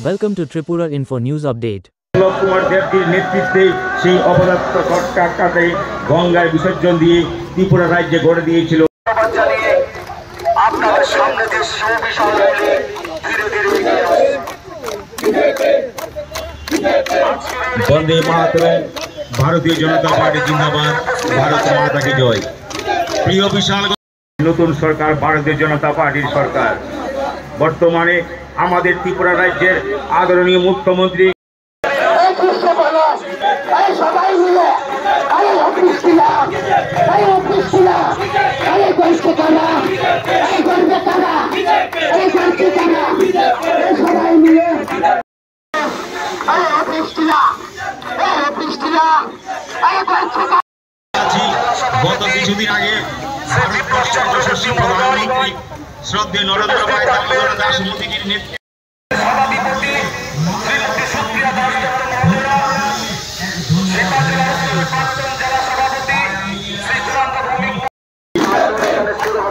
Welcome to Tripura Info News Update. Kumar দেবজির নেতৃত্বে সেই অপদার্থ টাকাতে গঙ্গায় বিসর্জন দিয়ে ত্রিপুরা রাজ্যে গড়ে দিয়েছিল। আপনাদের সামনে যে বিষয়গুলি ধীরে ধীরে বন্দে মাতরম, ভারতীয় জনতা পার্টি জিন্দাবাদ, ভারত মাতা কি জয়। প্রিয় বিশাল নতুন সরকার ভারতীয় জনতা পার্টির সরকার। বর্তমানে আমাদের ত্রিপুরা রাজ্যের আদরণীয় মুখ্যমন্ত্রী গত কিছুদিন আগে ভারতবর্ষের যশস্বী প্রধানমন্ত্রী শ্রদ্ধেয় নরেন্দ্র ভাই দামোদর দাস মোদীজির নেতৃত্বে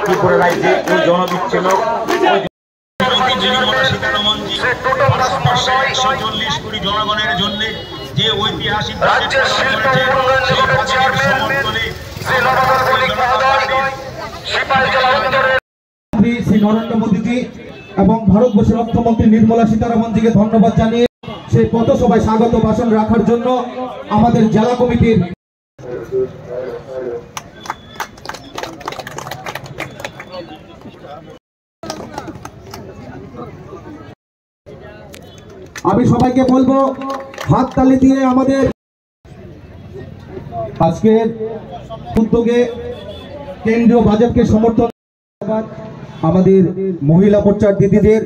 ত্রিপুরা রাজ্যে ওই জনবিচ্ছিন্ন নির্মলা সীতারমণজি ভারতবর্ষে 140 কোটি জনগণের জন্য যে ঐতিহাসিক শ্রী নরেন্দ্র মোদীজি এবং ভারতবর্ষের অর্থমন্ত্রী নির্মলা সীতারমণজিকে ধন্যবাদ জানিয়ে সেই পথসভায় স্বাগত ভাষণ রাখার জন্য আমাদের জেলা কমিটির আমি সবাইকে বলবো হাততালি দিয়ে আমাদের আজকের উদ্যোগে কেন্দ্রীয় বাজেটকে সমর্থন আমাদের মহিলা মোর্চার দিদিদের।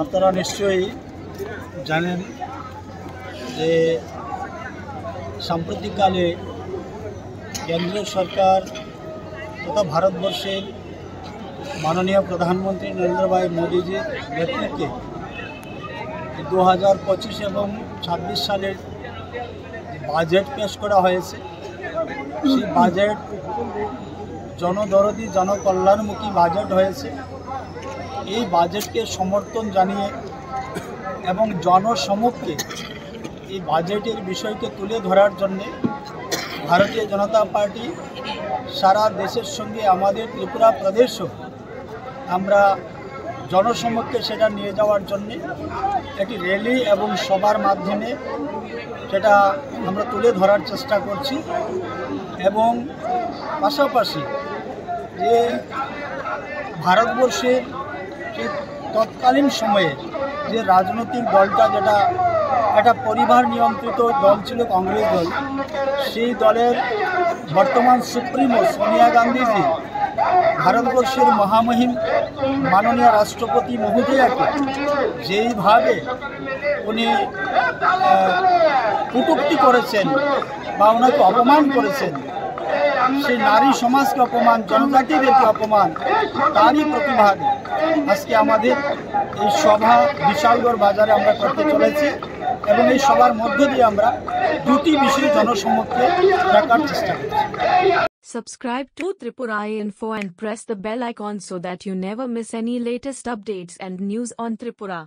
আপনারা নিশ্চয়ই জানেন যে সাম্প্রতিককালে কেন্দ্রীয় সরকার তথা ভারতবর্ষের মাননীয় প্রধানমন্ত্রী নরেন্দ্র ভাই মোদীজির নেতৃত্বে 2025 এবং 26 সালের বাজেট পেশ করা হয়েছে। সেই বাজেট জনদরদি জনকল্যাণমুখী বাজেট হয়েছে। এই বাজেটকে সমর্থন জানিয়ে এবং জনসমক্ষে এই বাজেটের বিষয়কে তুলে ধরার জন্যে ভারতীয় জনতা পার্টি সারা দেশের সঙ্গে আমাদের ত্রিপুরা প্রদেশও আমরা জনসমক্ষে সেটা নিয়ে যাওয়ার জন্যে একটি র্যালি এবং সবার মাধ্যমে সেটা আমরা তুলে ধরার চেষ্টা করছি। এবং পাশাপাশি যে ভারতবর্ষের সেই তৎকালীন সময়ে যে রাজনৈতিক দলটা যেটা একটা পরিবার নিয়ন্ত্রিত দল ছিল কংগ্রেস দল, সেই দলের বর্তমান সুপ্রিমো সোনিয়া গান্ধীজি ভারতবর্ষের মহামহিম মাননীয় রাষ্ট্রপতি মহোদয়াকে যেইভাবে উনি কটূক্তি করেছেন বা ওনাকে অপমান করেছেন, সেই নারী সমাজকে অপমান, জনজাতিদেরকে অপমান, তারই প্রতিবাদে আজকে আমাদের এই সভা বিশালগড় বাজারে আমরা করতে চলেছি। এবং এই সবার মধ্য দিয়ে আমরা দুটি বিষয় জনসমক্ষে রাখার চেষ্টা করছি। Subscribe to Tripura Info and press the bell icon so that you never miss any latest updates and news on Tripura.